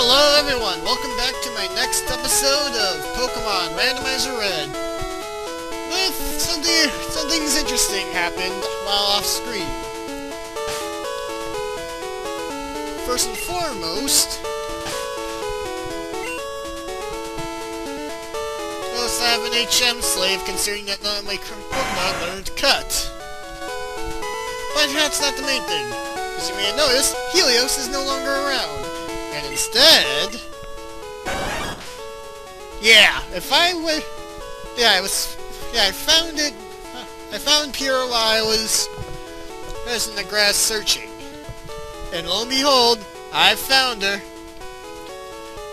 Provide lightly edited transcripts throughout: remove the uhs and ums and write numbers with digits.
Hello everyone, welcome back to my next episode of Pokemon Randomizer Red. With something's interesting happened while off screen. First and foremost, notice I have an HM slave considering that none of my current Pokemon learned Cut. But that's not the main thing. As you may have noticed, Helios is no longer around. And instead... I found Pyrrha while I was in the grass searching. And lo and behold, I found her.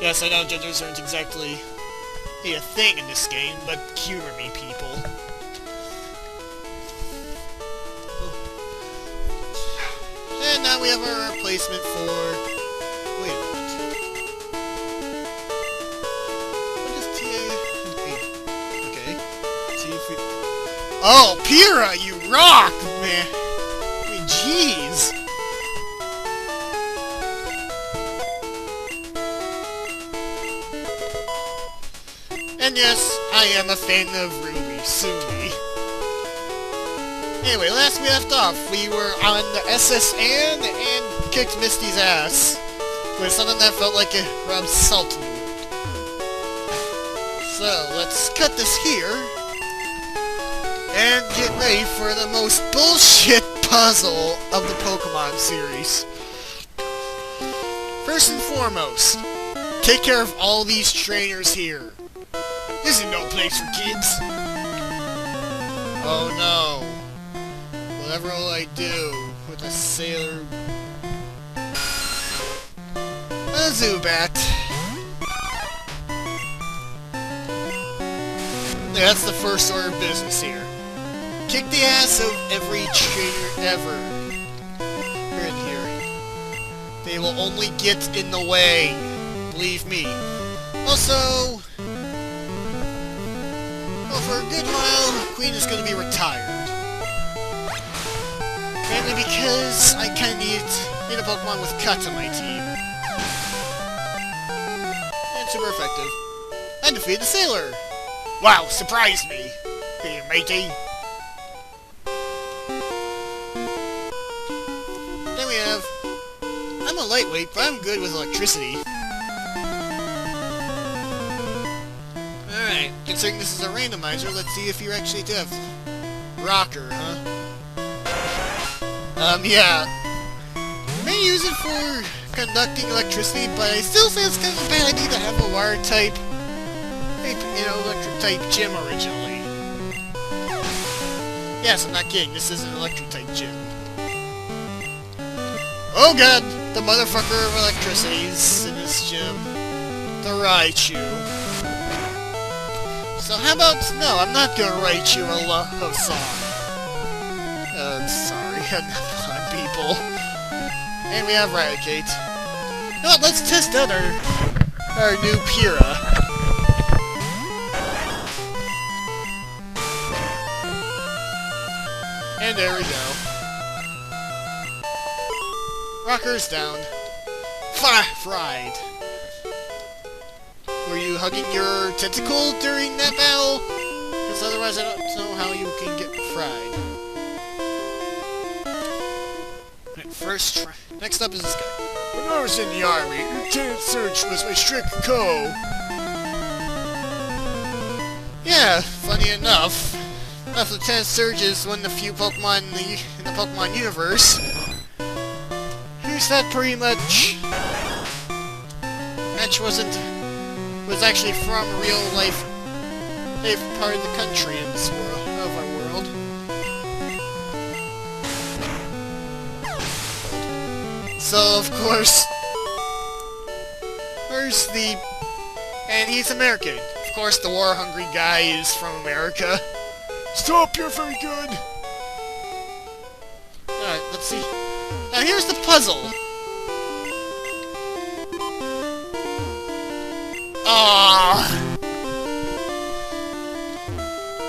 Yes, I know genders aren't exactly a thing in this game, but humor me, people. And now we have our replacement for... Wait a minute. What is TA? Okay. See if we... Oh, Pyrrha, you rock, man! I mean, jeez! And yes, I am a fan of Ruby Sumi. Anyway, last we left off, we were on the SS Anne and kicked Misty's ass with something that felt like it rubbed salt in the wound. So, let's cut this here and get ready for the most bullshit puzzle of the Pokemon series. First and foremost, take care of all these trainers here. This is no place for kids. Oh no. Whatever will I do with a sailor... A Zubat. That's the first order of business here. Kick the ass of every trainer ever. Here and here. They will only get in the way. Believe me. Also... well, for a good while, Queen is going to be retired. Mainly because I kind of need a Pokemon with Cut on my team. And super effective. I defeated the Sailor! Wow, surprised me! Here, matey! Then we have... I'm a lightweight, but I'm good with electricity. Alright, considering this is a randomizer, let's see if you actually do have... Rocker, huh? Yeah. You may use it for conducting electricity, but I still say it's kind of a bad idea to have a wire type, electric type gym originally. Yes, I'm not kidding, this is an electric type gym. Oh god, the motherfucker of electricities in this gym. The Raichu. So how about, no, I'm not gonna write you a love song. Sorry, I'm not people. And we have Raticate. You know what, let's test out our new Pyrrha. And there we go. Rocker's down. Fried. Were you hugging your tentacle during that battle? Because otherwise I don't know how you can get fried. First try. Next up is this guy. When I was in the army, Lieutenant Surge was my strict co. Yeah, funny enough. Lieutenant Surge is one of the few Pokemon in the Pokemon universe who's that pretty much was actually from a real life part of the country in this world, of our world. So, of course, and he's American. Of course, the war-hungry guy is from America. Stop, you're very good! Alright, let's see. Now, here's the puzzle.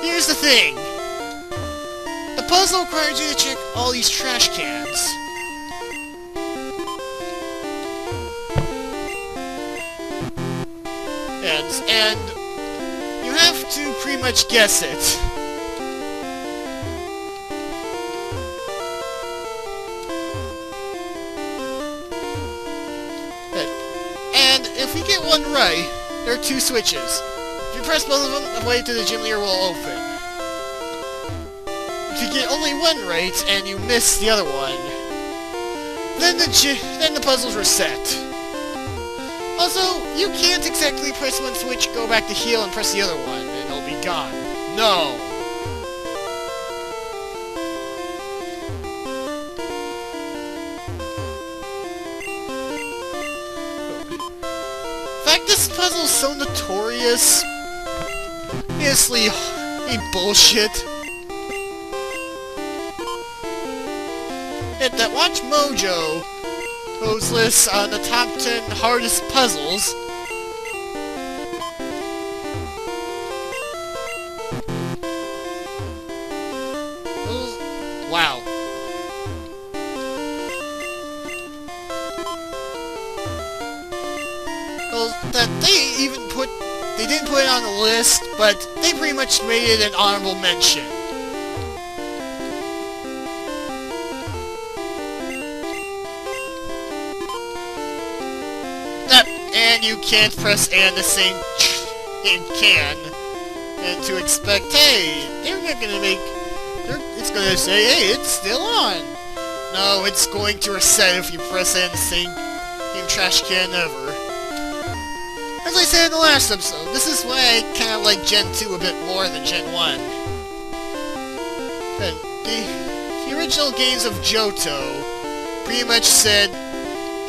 Here's the thing. The puzzle requires you to check all these trash cans. And you have to pretty much guess it. And if you get one right, there are two switches. If you press both of them, the way to the gym leader will open. If you get only one right and you miss the other one, then the puzzles reset. Also, you can't exactly press one switch, go back to heal, and press the other one, and it'll be gone. No! In fact, this puzzle is so notorious. Obviously, bullshit. Hit that Watch Mojo posts lists on the top 10 hardest puzzles. Wow. Well, that they didn't put it on the list, but they pretty much made it an honorable mention. And you can't press A on the same can, and to expect, hey, they're not gonna it's gonna say, hey, it's still on. No, it's going to reset if you press A on the same trash can ever. As I said in the last episode, this is why I kind of like Gen 2 a bit more than Gen 1. The original games of Johto pretty much said,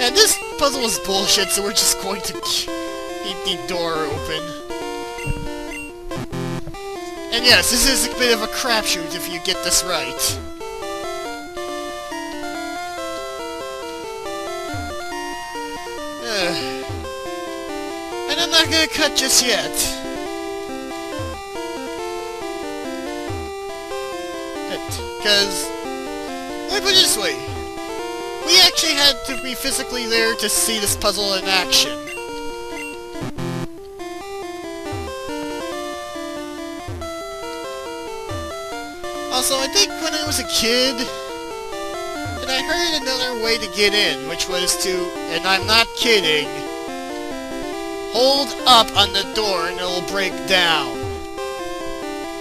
and this puzzle was bullshit, so we're just going to keep the door open. And yes, this is a bit of a crapshoot if you get this right. And I'm not gonna cut just yet. Because, let me put it this way. We actually had to be physically there to see this puzzle in action. Also, I think when I was a kid, that I heard another way to get in, which was to, and I'm not kidding, hold up on the door and it'll break down.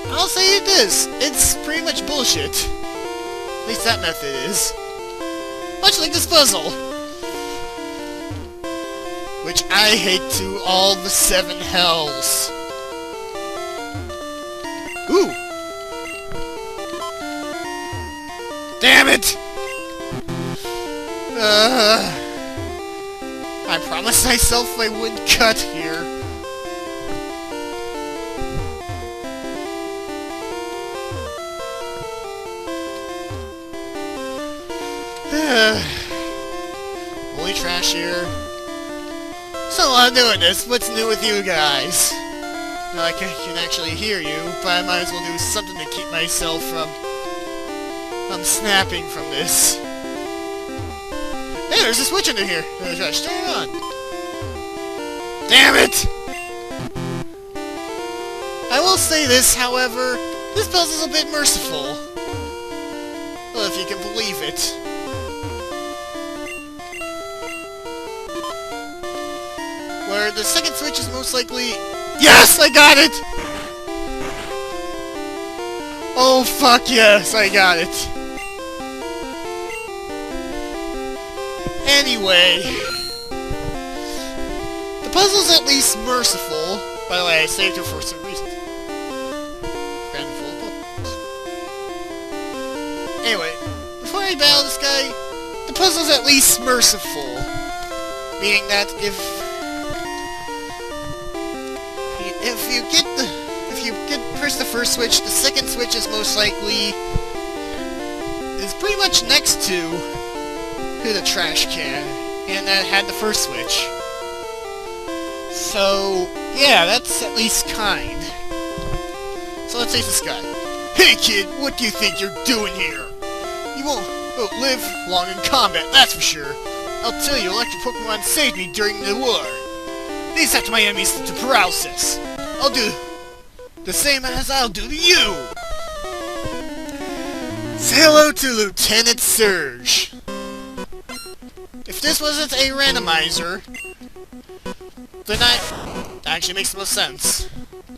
I'll say it is. It's pretty much bullshit. At least that method is. Much like this puzzle. Which I hate to all the 7 hells. Ooh! Damn it! I promised myself I wouldn't cut here. Holy trash here. So I'm doing this. What's new with you guys? Not like I can actually hear you, but I might as well do something to keep myself from snapping from this. Hey, there's a switch under here. Turn it on. Damn it! I will say this, however, this puzzle's a bit merciful. Well, if you can believe it. Where the second switch is most likely... Yes! I got it! Oh, fuck yes! I got it! Anyway... The puzzle's at least merciful. By the way, I saved it for some reason. Anyway, before I battle this guy, the puzzle's at least merciful. Meaning that if you press the first switch, the second switch is most likely pretty much next to the trash can, and that had the first switch. So yeah, that's at least kind. So let's face this guy. Hey kid, what do you think you're doing here? You won't live long in combat, that's for sure. I'll tell you, electric Pokemon saved me during the war. They set my enemies to paralysis. I'll do the same as I'll do to you! Say hello to Lieutenant Surge. If this wasn't a randomizer, then that actually makes the most sense.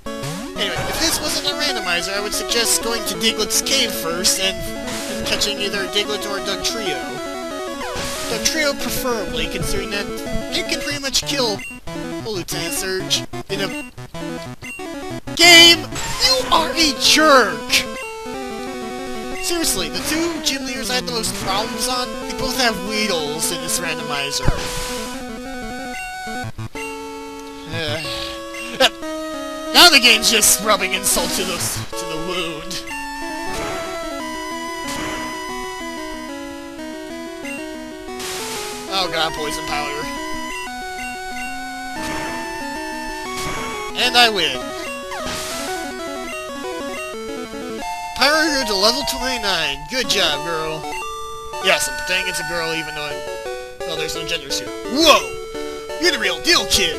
Anyway, if this wasn't a randomizer, I would suggest going to Diglett's cave first and catching either Diglett or Dugtrio. Dugtrio preferably, considering that you can pretty much kill Lieutenant Surge in a game. You are a jerk! Seriously, the two gym leaders I had the most problems on, they both have Weedles in this randomizer. Now the game's just rubbing insult to the wound. Oh god, poison powder. And I win. Pyro to level 29. Good job, girl. Yes, I'm pretending it's a girl even though well, there's no genders here. Whoa! You're the real deal, kid!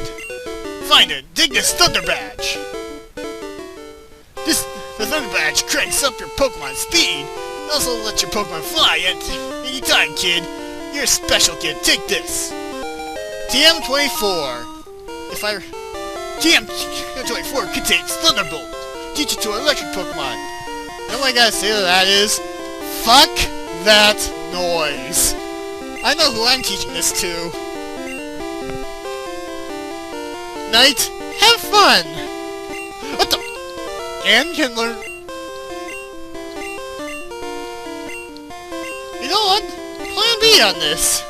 Find it! Dig this Thunder Badge! The Thunder Badge cranks up your Pokemon speed! Also lets your Pokemon fly at any time, kid! You're a special kid, take this! TM24. TM24 contains Thunderbolt. Teach it to an electric Pokemon. And all I gotta say to that is, fuck that noise. I know who I'm teaching this to. Knight, have fun! What the? And can learn... You know what? Plan B on this.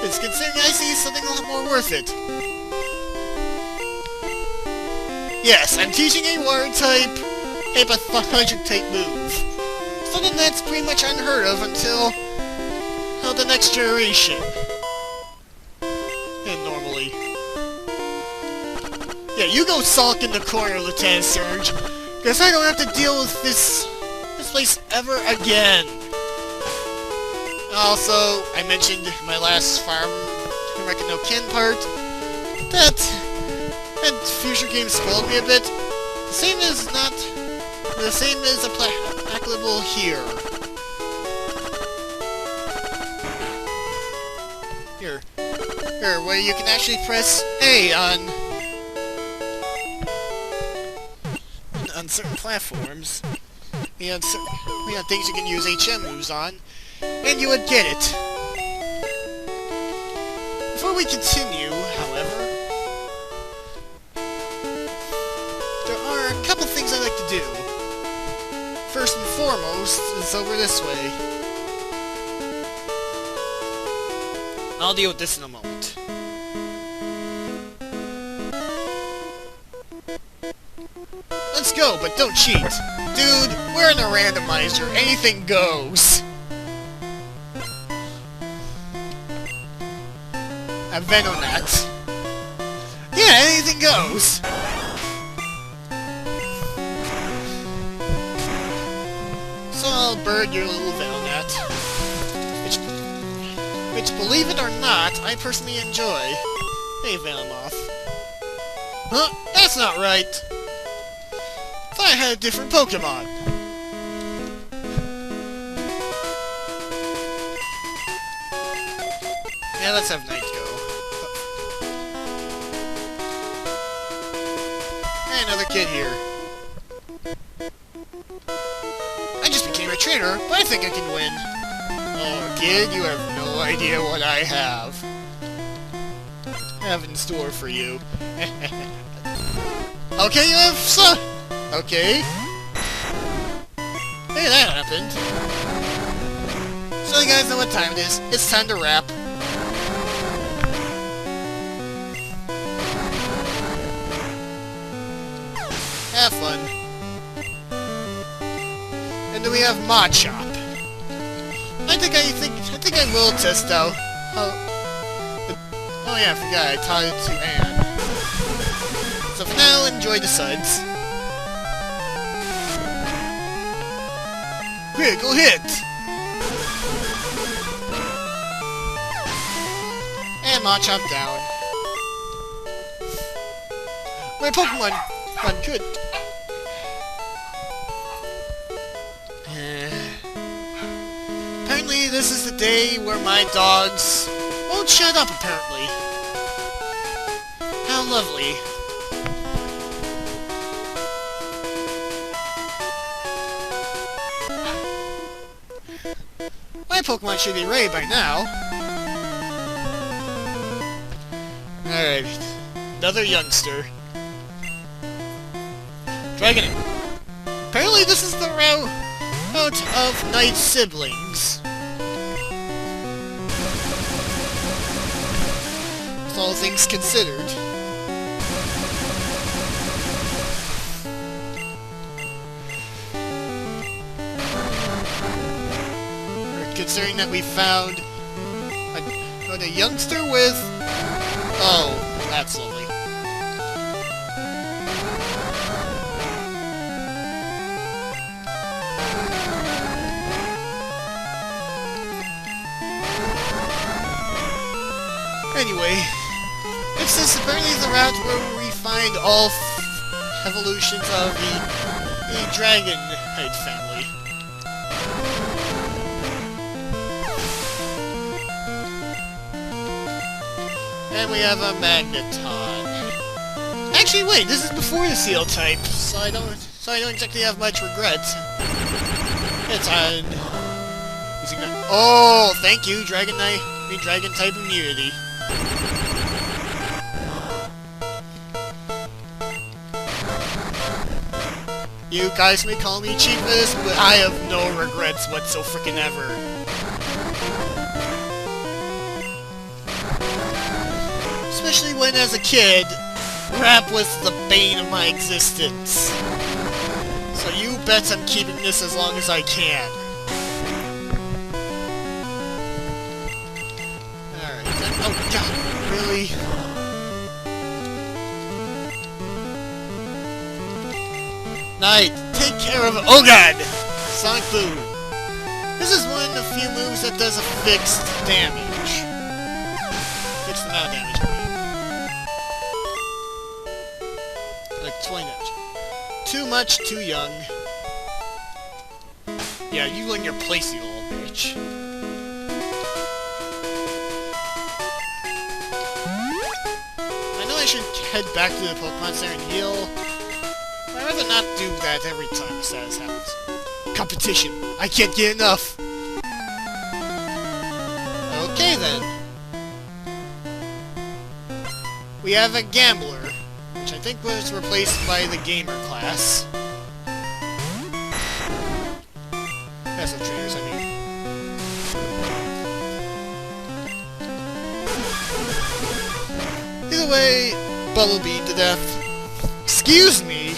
It's considering I see something a lot more worth it. Yes, I'm teaching a water type, a pathologic type move. Something that's pretty much unheard of until the next generation. And normally. Yeah, you go sulk in the corner, Lieutenant Surge, because I don't have to deal with this place ever again. Also, I mentioned in my last Farm No Kin part that future game spoiled me a bit. The same is applicable here. Here, where you can actually press A on certain platforms. We had things you can use HM moves on, and you would get it. Before we continue, however, there are a couple things I'd like to do. First and foremost, it's over this way. I'll deal with this in a moment. Let's go, but don't cheat. Dude, we're in a randomizer. Anything goes. A Venonet. Yeah, anything goes. So I'll bird your little Venonet. Which, believe it or not, I personally enjoy. Hey, Venomoth. Huh? That's not right. I had a different Pokemon. Yeah, let's have Night go. Hey, another kid here. I just became a trainer, but I think I can win. Oh, kid, you have no idea what I have in store for you. Okay, you have some. Okay. Hey, that happened. So you guys know what time it is. It's time to wrap. Have fun. And then we have Machop. I think I will test out how... Oh yeah, I forgot, I taught it to Anne. So for now, enjoy the suds. Critical hit! And Machop down. My Pokemon run good. Apparently this is the day where my dogs won't shut up, apparently. How lovely. My Pokemon should be ready by now. Alright. Another youngster. Dragon. Apparently this is the route of Knight's siblings. With all things considered. Considering that we found a youngster with... Oh, that's lovely. Anyway, this is apparently the route where we find all evolutions of the Dragonite family. And we have a Magneton. Actually, wait, this is before the Seal type, so I don't exactly have much regrets. It's on. Oh, thank you, Dragon type immunity. You guys may call me cheapest, but I have no regrets whatsoever. Especially when, as a kid, rap was the bane of my existence. So you bet I'm keeping this as long as I can. Alright, oh god, really? Knight, take care of it. Oh god! Sonic Boom. This is one of the few moves that does a fixed damage. Fixed amount of damage, I mean. Like 20 damage. Too much, too young. Yeah, you learn your place, you little bitch. I know I should head back to the Pokemon Center and heal. I'd rather not do that every time this happens. Competition! I can't get enough! Okay then. We have a Gambler, which I think was replaced by the Gamer class. That's what trainers, I mean. Either way, Bubble Beat to death. Excuse me!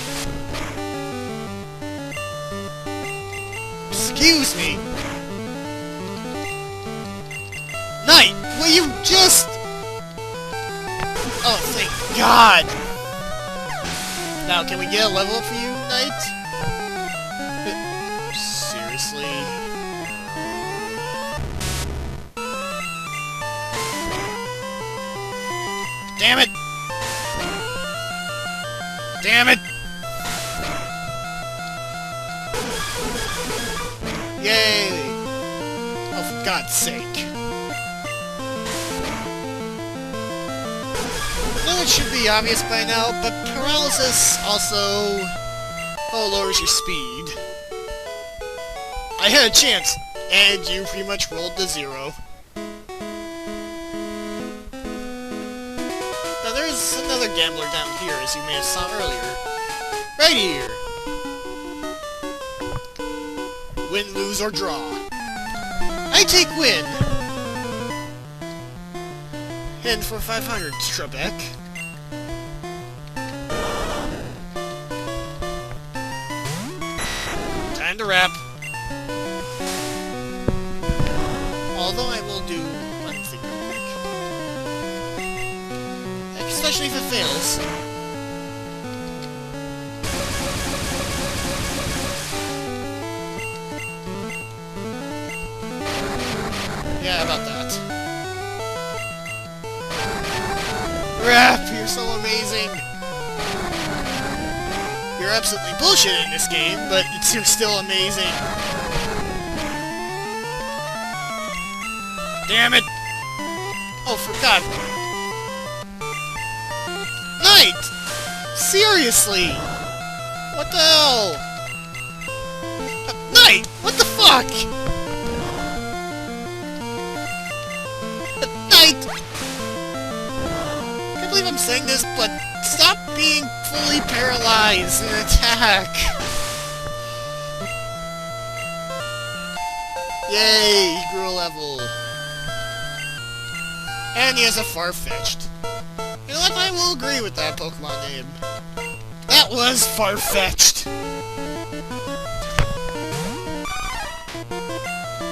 Excuse me! Knight! Will you just... Oh, thank God! Now, can we get a level up for you, Knight? Seriously? Damn it! Damn it! Yay! Oh, for God's sake. I know it should be obvious by now, but paralysis also... lowers your speed. I had a chance, and you pretty much rolled to 0. Now there's another Gambler down here, as you may have saw earlier. Right here! Win, lose, or draw. I take win! And for 500, Trebek. Time to wrap. Although I will do one thing real quick. Especially if it fails. Yeah, about that. so amazing. You're absolutely bullshit in this game, but you're still amazing. Damn it! Oh, for God. Knight! Seriously! What the hell? Knight! What the fuck? Knight! I can't believe I'm saying this, but stop being fully paralyzed and attack! Yay! He grew a level. And he has a Farfetch'd. You know what? I will agree with that Pokemon name. That was Farfetch'd!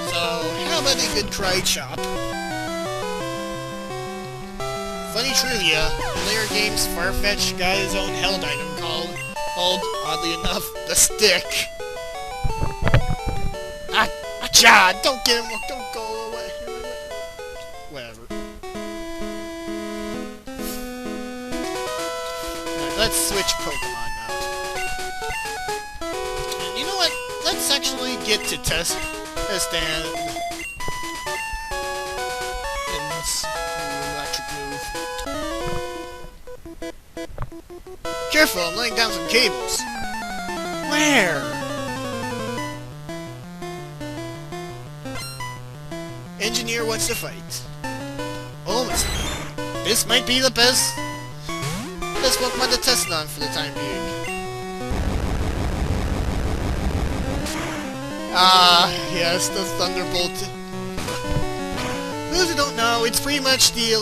So, how about a good Cry Chop? Funny trivia, in later games, Farfetch'd got his own held item called, oddly enough, the Stick. Achha! Don't get him, don't go away. Whatever. Let's switch Pokemon now. And you know what? Let's actually get to test and electric move. Careful, I'm laying down some cables. Where? Engineer wants to fight. Oh, this might be the best Pokemon to test on for the time being. Ah, yes, the Thunderbolt. Those who don't know, it's pretty much the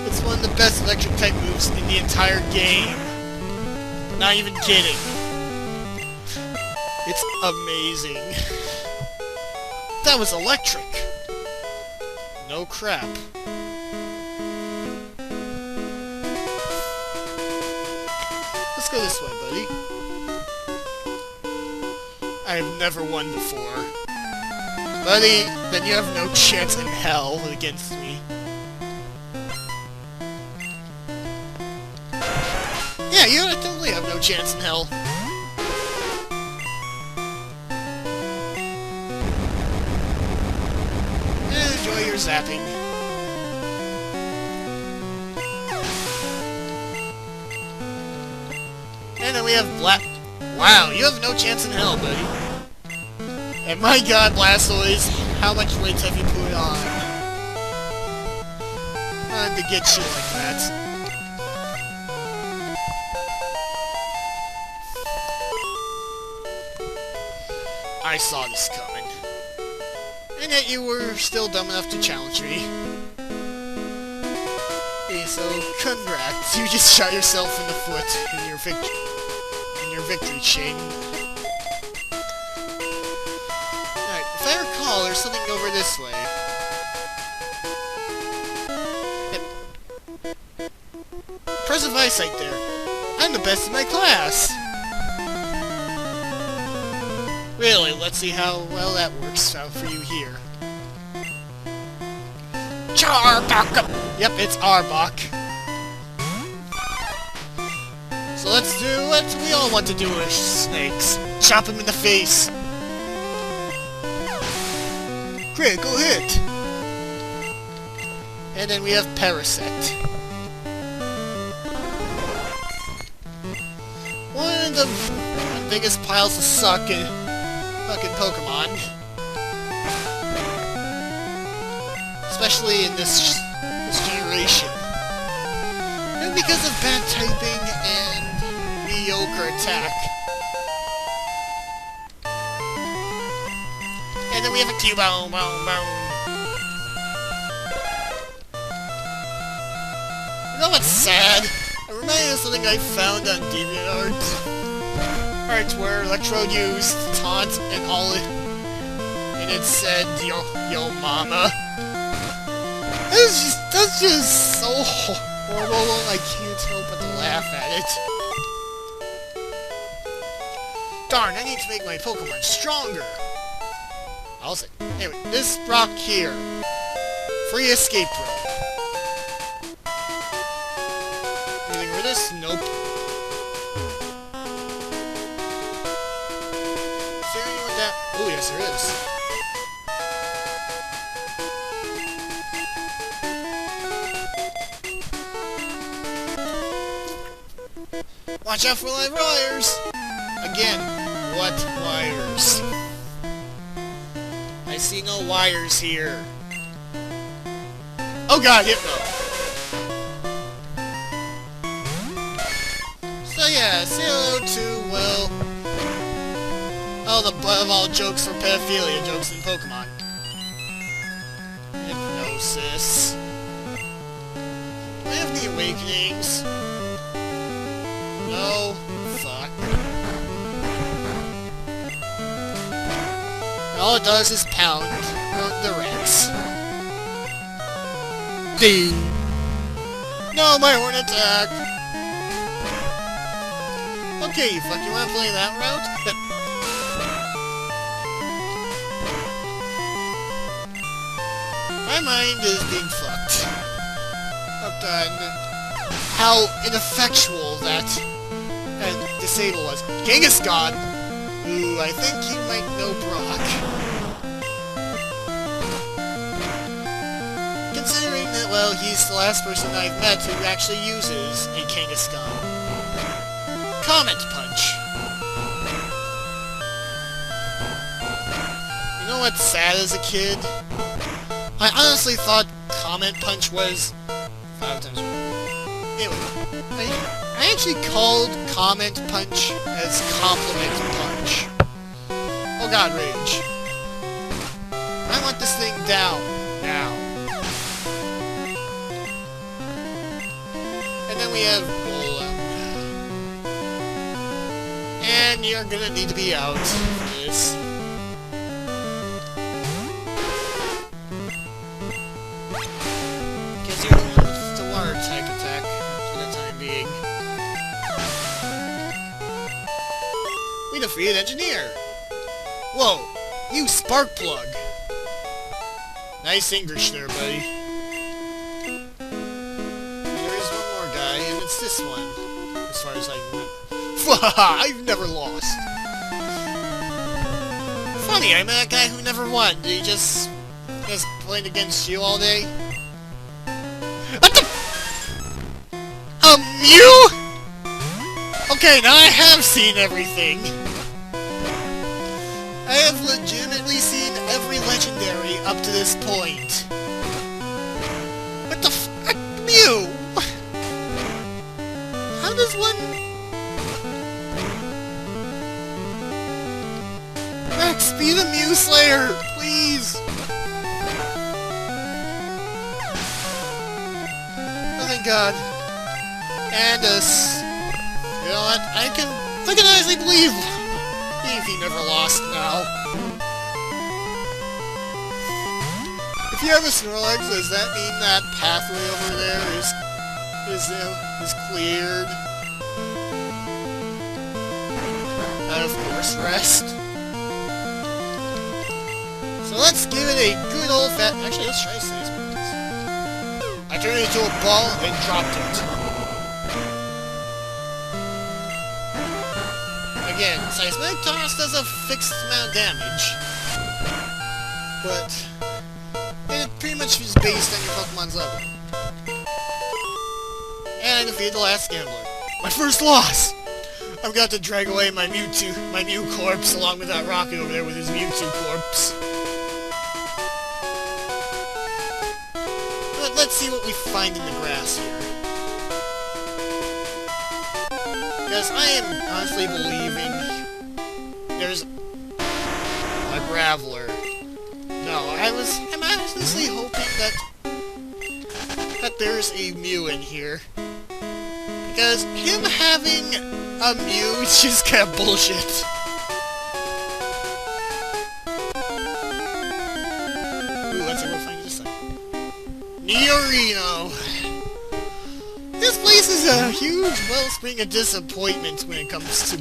it's one of the best electric type moves in the entire game. Not even kidding. It's amazing. That was electric. No crap. Let's go this way, buddy. I have never won before. Buddy, then you have no chance in hell against me. Yeah, you totally have no chance in hell. Enjoy your zapping. And then we have Wow, you have no chance in hell, buddy. And my God, Blastoise, how much weight have you put on? To get shit like that. I saw this coming. And yet you were still dumb enough to challenge me. Okay, so congrats. You just shot yourself in the foot in your victory chain. Alright, if I recall, there's something over this way. Impressive eyesight there. I'm the best in my class. Really, let's see how well that works out for you here. Charbok! Yep, it's Arbok. So let's do what we all want to do with snakes. Chop him in the face. Critical hit! And then we have Parasect. One of the biggest piles of suck in fucking Pokemon. Especially in this generation. And because of bad typing and mediocre attack. And then we have a Cubone. You know what's sad? It reminds me of something I found on DeviantArt. Parts where Electrode used taunt and all it, and it said, yo mama. That's just so horrible, I can't help but to laugh at it. Darn, I need to make my Pokemon stronger. I'll say, anyway, this rock here, free escape rope. this? Nope. Is there anyone down? Oh, yes, there is. Watch out for live wires! Again, what wires? I see no wires here. Oh god, Hypno! So yeah, say hello to, well... oh, the butt of all jokes for pedophilia jokes in Pokemon. Hypnosis. Do I have the awakenings? No. Fuck. And all it does is pound the Rex. Ding! No, my horn attack! Okay, fuck, you wanna play that route? My mind is being fucked. Fucked on how ineffectual that disable was. Kangaskhan! Ooh, I think you might know Brock. Considering that, well, he's the last person I've met who actually uses a Kangaskhan. Comet Punch. You know what's sad as a kid? I honestly thought Comet Punch was 5 times more. Anyway, I actually called Comet Punch as Compliment Punch. Oh god, rage. I want this thing down. Now. And then we have Bola. And you're gonna need to be out for this. Because you're the one with the water type attack for the time being. We defeated Engineer! Whoa! You spark plug! Nice English there, buddy. There is one more guy, and it's this one. As far as I remember. I've never lost. Funny, I met a guy who never won. Did he just played against you all day? What the Mew? Okay, now I have seen everything. I have legitimately seen every legendary up to this point. What the fuck? Mew? How does one... Rex, be the Mew Slayer, please! Oh, thank God. And us. You know what? I can honestly believe he never lost now. If you have a Snorlax, does that mean that pathway over there is cleared? Of course, rest. So let's give it a good old fat... Actually, let's try Size Mountains. I turned it into a ball and dropped it. Again, Seismic Toss does a fixed amount of damage. But it pretty much is based on your Pokemon's level. And I defeated the last Gambler. My first loss! I've got to drag away my Mew corpse along with that Rocket over there with his Mewtwo corpse. But let's see what we find in the grass here. Because I am honestly believing there's a Graveler. No, I'm honestly hoping that there's a Mew in here. Because him having a Mew is just kind of bullshit. Ooh, let's see what we'll find this time. Neorino! This place is a huge wellspring of disappointment when it comes to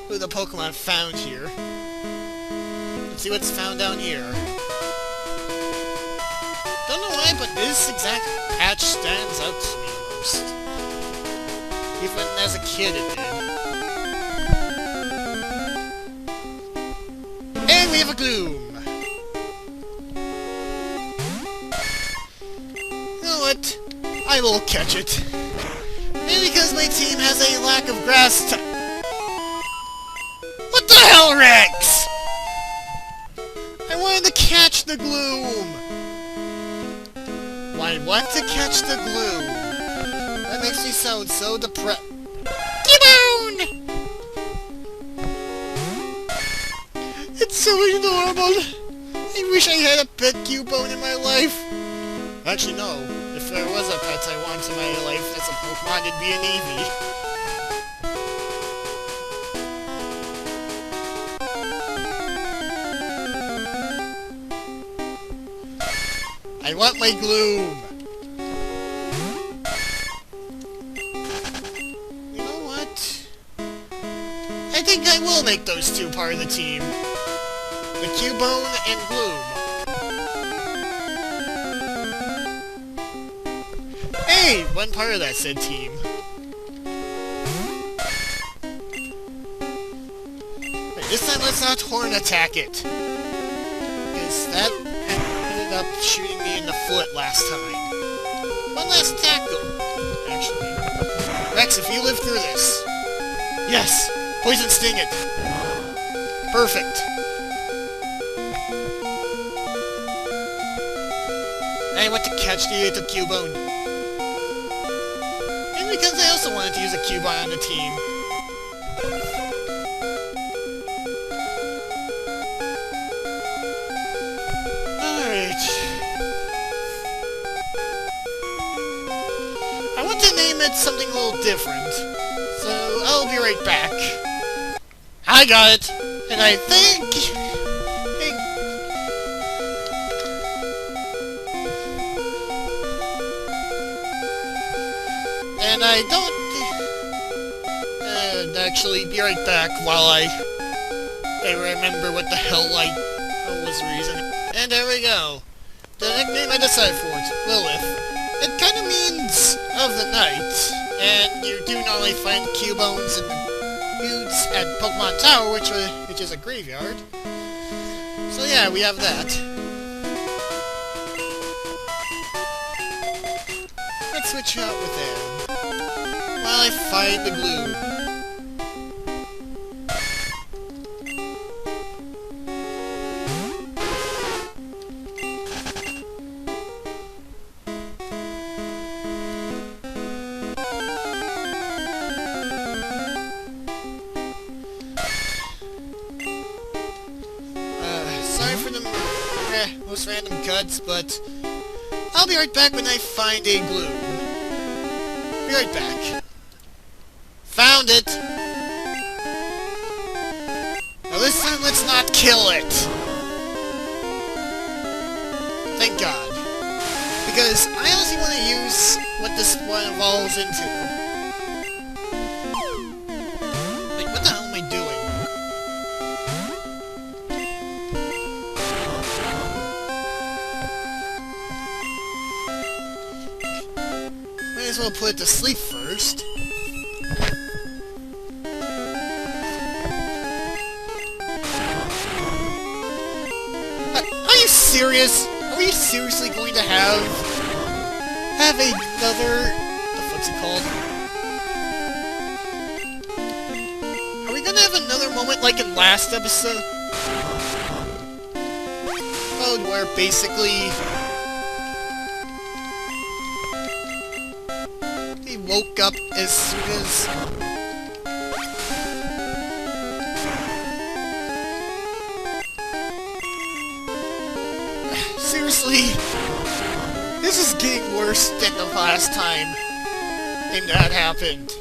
who the Pokemon found here. Let's see what's found down here. Don't know why, but this exact patch stands out to me the most. Even as a kid it did. And we have a Gloom! You know what? I will catch it. Maybe because my team has a lack of grass type. What the hell, Rex? I wanted to catch the Gloom! I want to catch the Gloom. That makes me sound so depressed. Cubone! It's so adorable. I wish I had a pet Cubone in my life. Actually, no. If there was a pet I want in my life that's a Pokemon, it'd be an Eevee. I want my Gloom! You know what? I think I will make those two part of the team. The Cubone and Gloom. Hey! One part of that said team. Wait, this time let's not horn attack it. Because that ended up shooting me in the foot last time. One last attack though, actually. Rex, if you live through this. Yes! Poison sting it! Perfect! I want to catch the little Cubone. And because I also wanted to use a Cubone on the team. I want to name it something a little different, so I'll be right back. I got it, and I think... And I don't... actually, be right back while I remember what the hell I was reasoning. And there we go. The nickname I decided for it, Lilith. It kind of means of the night, and you do normally find Cubones and Buttes at Pokemon Tower, which is a graveyard. So yeah, we have that. Let's switch out with them while I find the Gloom. Sorry for the most random cuts, but I'll be right back when I find a Gloom. Be right back. Found it! Now this time, let's not kill it! Thank God. Because I honestly want to use what this one evolves into. Like, what the hell am I doing? Might as well put it to sleep first. Are you serious? Are we seriously going to have another... what the fuck's it called? Are we gonna have another moment like in last episode? Where basically... he woke up as soon as... Seriously, this is getting worse than the last time that happened.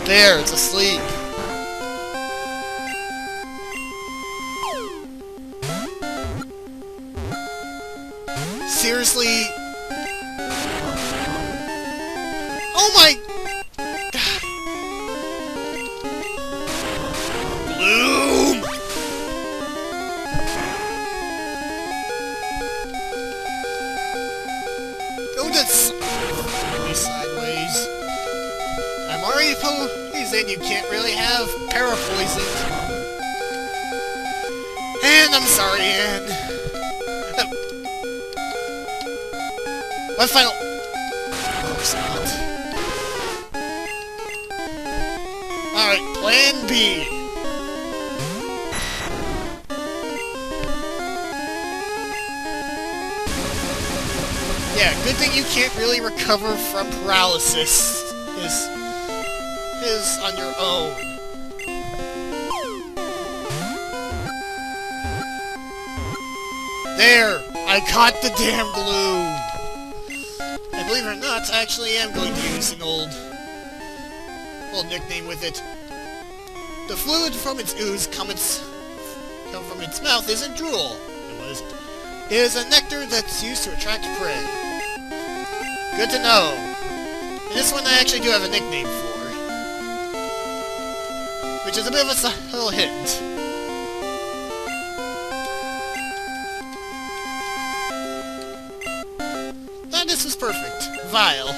There, it's asleep. Seriously? Oh my... Gloom! again, you can't really have para-poisoned. And I'm sorry, Anne. One final... Oh, it's not. Alright, plan B. Yeah, good thing you can't really recover from paralysis is on your own. There! I caught the damn glue! And believe it or not, I actually am going to use an old nickname with it. The fluid from its ooze come from its mouth isn't drool. It is a nectar that's used to attract prey. Good to know. And this one I actually do have a nickname for. Which is a bit of a subtle hint. Now this was perfect. Vile.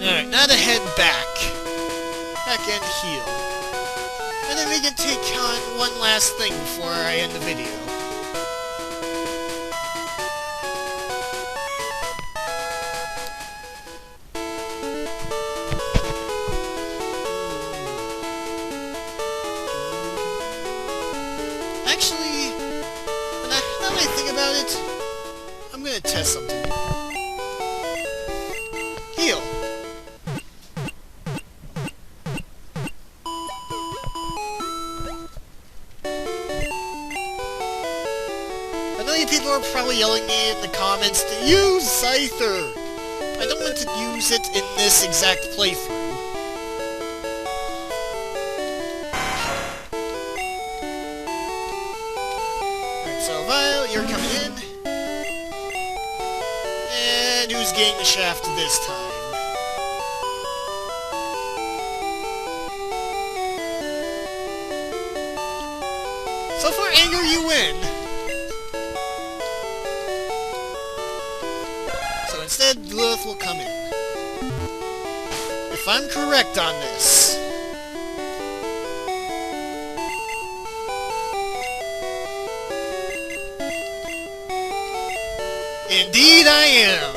Alright, now to head back. Back and heal. And then we can take on one last thing before I end the video. Actually, now that I think about it, I'm gonna test something. Heal. I know you people are probably yelling me in the comments to use Scyther. I don't want to use it in this exact playthrough. So, Vile, you're coming in. And who's getting the shaft this time? So far, Anger, you win. So instead, Lilith will come in. If I'm correct on this... Indeed I am!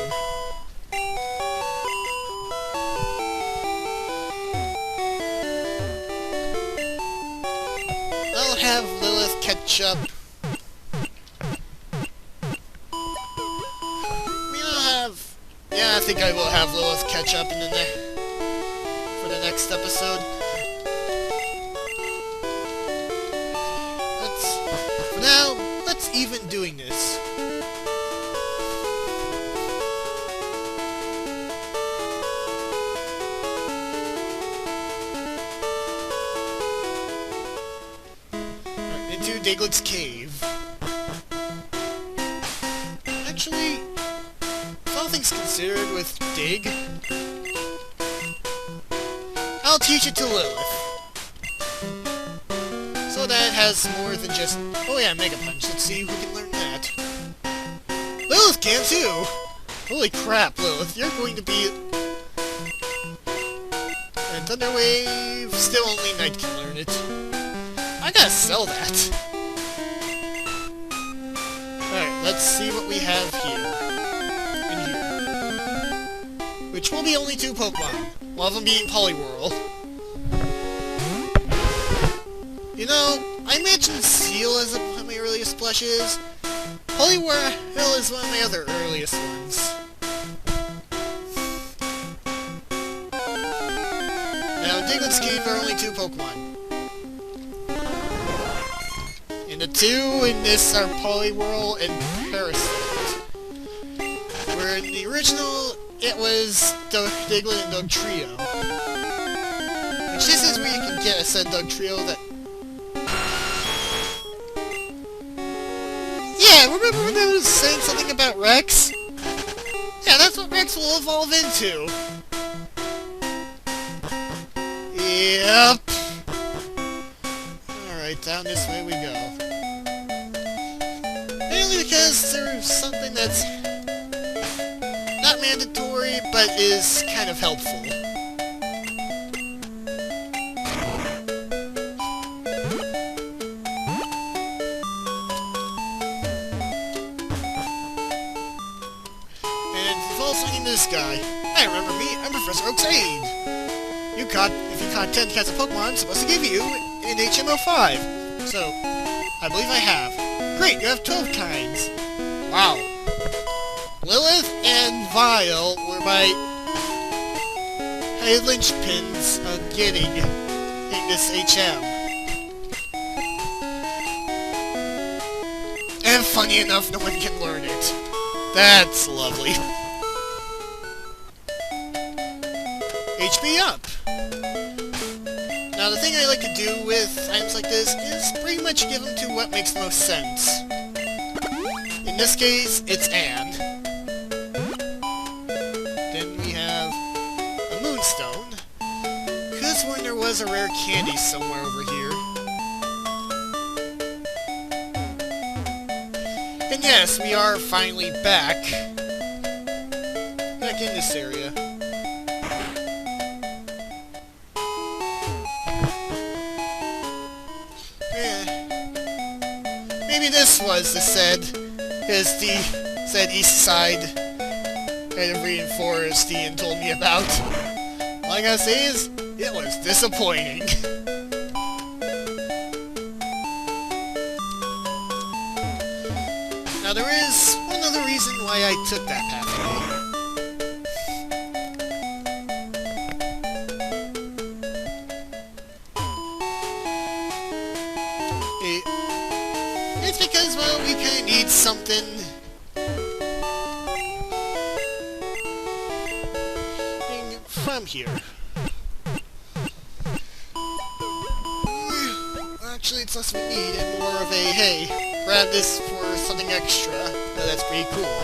I'll have Lilith catch up. I think I will have Lilith catch up in for the next episode. For now, let's even doing this. Into Diglett's cave. Actually, all things considered with Dig, I'll teach it to Lilith. So that it has more than just... Oh yeah, Mega Punch. Let's see who can learn that. Lilith can too! Holy crap, Lilith, you're going to be... And Thunder Wave, still only Knight can learn it. I gotta sell that. Alright, let's see what we have here. Which will be only 2 Pokemon, one of them being Poliwhirl. You know, I mentioned Seal as one of my earliest blushes. Poliwhirl is one of my other earliest ones. Now, in Diglett's Cave are only 2 Pokemon. And the 2 in this are Poliwhirl and Parasect. Where in the original... It was Diglett and Dugtrio. Which this is where you can get a said Dugtrio that... Yeah, remember when I was saying something about Rex? Yeah, that's what Rex will evolve into. Yep. Alright, down this way we go. Mainly because there's something that's... not mandatory, but is kind of helpful. And it falls into this guy. Hey, remember me? I'm Professor Oak's aide. If you caught 10 cats of Pokemon, I'm supposed to give you an HM05. So, I believe I have. Great, you have 12 kinds. Wow. Lilith and Vile were my linchpins on getting this HM. And funny enough, no one can learn it. That's lovely. HP up. Now, the thing I like to do with items like this is pretty much give them to what makes the most sense. In this case, it's Anne. Then we have a Moonstone. Could've sworn there was a rare candy somewhere over here. And yes, we are finally back in this area. Maybe this was the said east side that Green Forest Ian told me about. All I gotta say is, it was disappointing. Now there is one other reason why I took that pathway. It's because, well, we kinda need something from here. Actually, it's less of a need and more of a, hey, grab this for something extra. Now, that's pretty cool.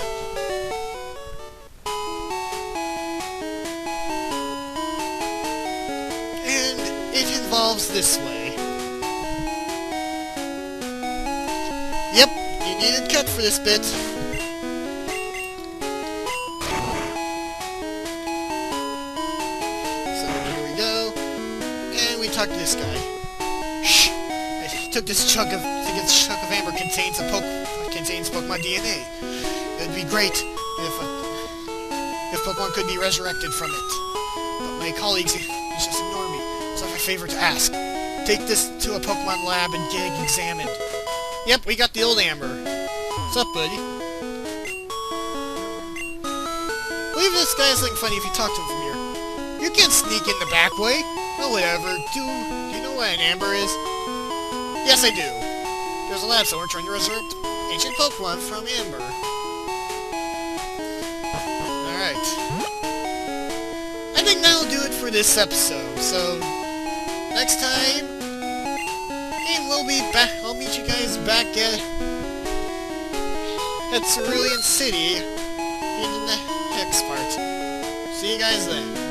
And it involves this way. Yep, you needed cut for this bit. So here we go, and we talk to this guy. Shh! I took this chunk of amber contains Pokemon DNA. It would be great if Pokemon could be resurrected from it. But my colleagues just ignore me, so I have a favor to ask. Take this to a Pokemon lab and get it examined. Yep, we got the old Amber. What's up, buddy? Believe this guy is something funny if you talk to him from here. You can't sneak in the back way. Oh, whatever. Do you know what an Amber is? Yes, I do. There's a lab somewhere trying to resurrect ancient Pokemon from Amber. Alright. I think that'll do it for this episode. So, next time, we'll be back. I'll meet you guys back at Cerulean City in the next part. See you guys then.